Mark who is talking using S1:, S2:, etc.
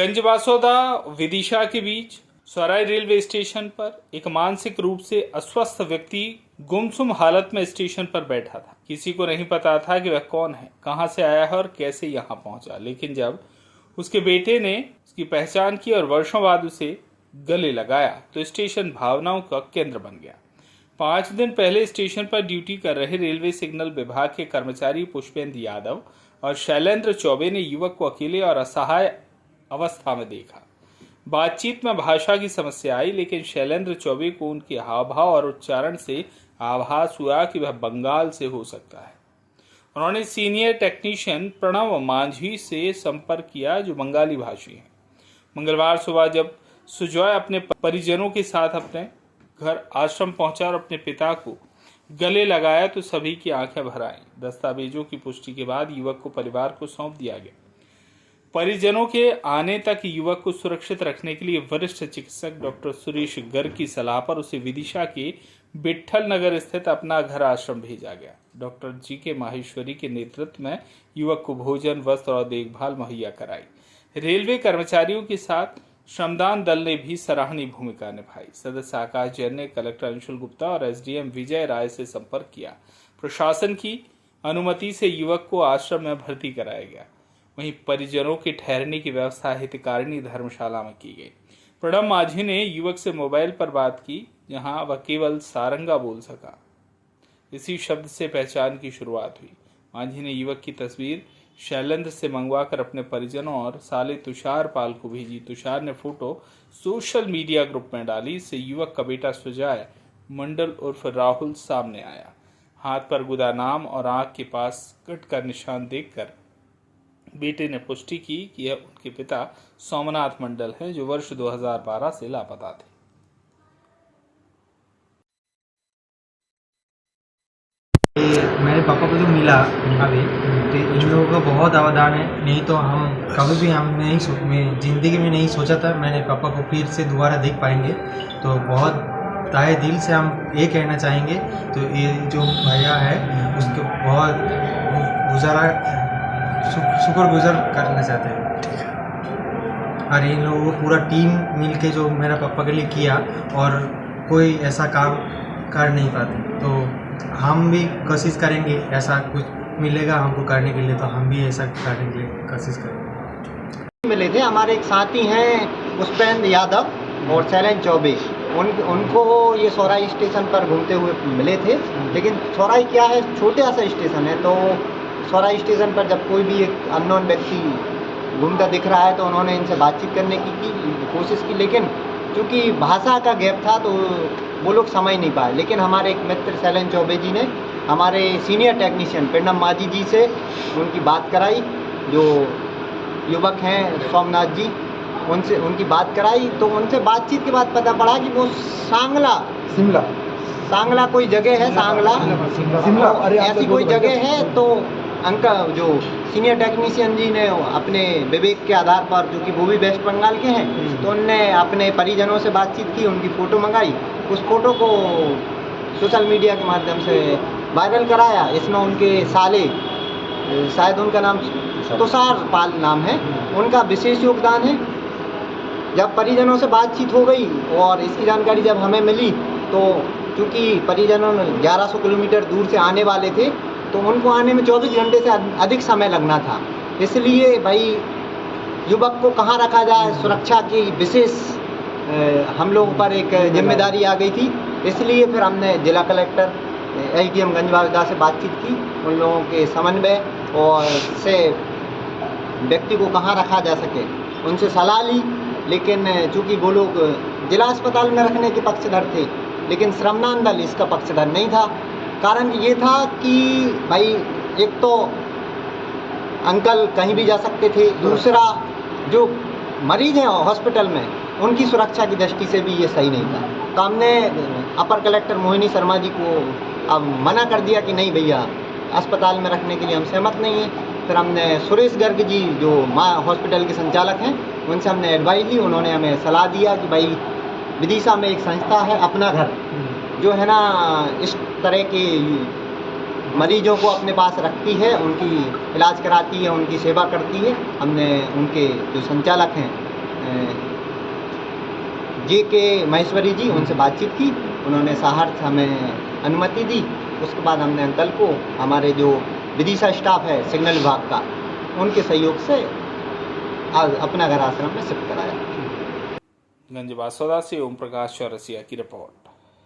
S1: गंजबासौदा विदिशा के बीच सराय railway station पर एक मानसिक रूप से अस्वस्थ व्यक्ति गुमसुम हालत में स्टेशन पर बैठा था। किसी को नहीं पता था कि वह कौन है, कहां से आया है और कैसे यहां पहुंचा। लेकिन जब उसके बेटे ने उसकी पहचान की और वर्षों बाद उसे गले लगाया तो स्टेशन भावनाओं का केंद्र बन गया। 5 दिन पहले स्टेशन पर ड्यूटी कर रहे रेलवे सिग्नल विभाग के कर्मचारी पुष्पेंद्र यादव और शैलेंद्र चौबे ने युवक को अकेले और असहाय अवस्था में देखा। बातचीत में भाषा की समस्या आई, लेकिन शैलेंद्र चौबे को उनके हाव भाव और उच्चारण से आभास हुआ कि वह बंगाल से हो सकता है। उन्होंने सीनियर टेक्नीशियन प्रणव मांझी से संपर्क किया, जो बंगाली भाषी हैं। मंगलवार सुबह जब सुजॉय अपने परिजनों के साथ अपने घर आश्रम पहुंचा और अपने पिता को गले लगाया तो सभी की आंखें भर आईं। दस्तावेजों की पुष्टि के बाद युवक को परिवार को सौंप दिया गया। परिजनों के आने तक युवक को सुरक्षित रखने के लिए वरिष्ठ चिकित्सक डॉक्टर सुरेश गर्ग की सलाह पर उसे विदिशा के विट्ठल नगर स्थित अपना घर आश्रम भेजा गया। डॉक्टर जी के माहेश्वरी के नेतृत्व में युवक को भोजन, वस्त्र और देखभाल मुहैया कराई। रेलवे कर्मचारियों के साथ श्रमदान दल ने भी सराहनीय भूमिका निभाई। सदस्य आकाश जैन ने कलेक्टर अंशुल गुप्ता और एसडीएम विजय राय से संपर्क किया। प्रशासन की अनुमति से युवक को आश्रम में भर्ती कराया गया। वहीं परिजनों के ठहरने की व्यवस्था हितकारिणी धर्मशाला में की गई। प्रणव मांझी ने युवक से मोबाइल पर बात की, जहां वह केवल सारंगा बोल सका। इसी शब्द से पहचान की शुरुआत हुई। मांझी ने युवक की तस्वीर शैलेंद्र से मंगवाकर अपने परिजनों और साले तुषार पाल को भेजी। तुषार ने फोटो सोशल मीडिया ग्रुप में डाली। इससे युवक का बेटा सुजॉय मंडल उर्फ राहुल सामने आया। हाथ पर गुदा नाम और आंख के पास कट का निशान देखकर बेटे ने पुष्टि की कि यह उनके पिता सोमनाथ मंडल हैं, जो वर्ष 2012 से लापता थे।
S2: मेरे पापा को जो मिला अभी, तो इन लोगों का बहुत अवदान है। नहीं तो हम कभी भी मैं ज़िंदगी में नहीं सोचा था मैंने पापा को फिर से दोबारा देख पाएंगे। तो बहुत तहे दिल से हम ये कहना चाहेंगे, तो ये जो भैया है उसके बहुत शुक्रगुजार करना चाहते हैं। और इन लोगों को पूरा टीम मिलके जो मेरा पापा के लिए किया, और कोई ऐसा काम कर नहीं पाते, तो हम भी कोशिश करेंगे ऐसा कुछ मिलेगा हमको करने के लिए, तो हम भी ऐसा करने के लिए कोशिश करेंगे।
S3: मिले थे हमारे एक साथी हैं पुष्पेंद्र यादव और शैलेंद्र चौबे, उनको ये सौराई स्टेशन पर घूमते हुए मिले थे। लेकिन सौराई क्या है, छोटा सा स्टेशन है, तो सौराई स्टेशन पर जब कोई भी एक अननोन व्यक्ति घूमता दिख रहा है तो उन्होंने इनसे बातचीत करने की कोशिश की, लेकिन चूँकि भाषा का गैप था तो वो लोग समझ नहीं पाए। लेकिन हमारे एक मित्र शैलेंद्र चौबे जी ने हमारे सीनियर टेक्नीशियन प्रणव मांझी जी से उनकी बात कराई, जो युवक हैं सोमनाथ जी, उनसे उनकी बात कराई। तो उनसे बातचीत के बाद पता पड़ा कि वो सांगला कोई जगह है, सांगला ऐसी कोई जगह है। तो अंकल जो सीनियर टेक्नीशियन जी ने अपने विवेक के आधार पर, जो कि वो भी वेस्ट बंगाल के हैं, तो उनने अपने परिजनों से बातचीत की, उनकी फ़ोटो मंगाई। उस फोटो को सोशल मीडिया के माध्यम से वायरल कराया। इसमें उनके साले, शायद उनका नाम तुषार पाल नाम है, उनका विशेष योगदान है। जब परिजनों से बातचीत हो गई और इसकी जानकारी जब हमें मिली, तो चूँकि परिजनों ने 1100 किलोमीटर दूर से आने वाले थे, तो उनको आने में 24 घंटे से अधिक समय लगना था। इसलिए भाई युवक को कहाँ रखा जाए, सुरक्षा की विशेष हम लोगों पर एक जिम्मेदारी आ गई थी। इसलिए फिर हमने जिला कलेक्टर एसडीएम गंजबासौदा से बातचीत की, उन लोगों के समन्वय और से व्यक्ति को कहाँ रखा जा सके उनसे सलाह ली। लेकिन चूँकि वो लोग जिला अस्पताल में रखने के पक्षधर थे, लेकिन श्रमदान दल इसका पक्षधर नहीं था। कारण ये था कि भाई एक तो अंकल कहीं भी जा सकते थे, दूसरा जो मरीज हैं हॉस्पिटल में उनकी सुरक्षा की दृष्टि से भी ये सही नहीं था। तो हमने अपर कलेक्टर मोहिनी शर्मा जी को अब मना कर दिया कि नहीं भैया, अस्पताल में रखने के लिए हम सहमत नहीं हैं। फिर हमने सुरेश गर्ग जी जो हॉस्पिटल के संचालक हैं, उनसे हमने एडवाइस ली। उन्होंने हमें सलाह दिया कि भाई विदिशा में एक संस्था है अपना घर, जो है ना इस तरह के मरीजों को अपने पास रखती है, उनकी इलाज कराती है, उनकी सेवा करती है। हमने उनके जो संचालक हैं JK महेश्वरी जी, उनसे बातचीत की, उन्होंने साहर्थ हमें अनुमति दी। उसके बाद हमने अंकल को हमारे जो विदिशा स्टाफ है सिग्नल विभाग का, उनके सहयोग से आज अपना घर आश्रम में शिफ्ट कराया।
S1: गंज बासोदा से ओम प्रकाश चौरसिया की रिपोर्ट।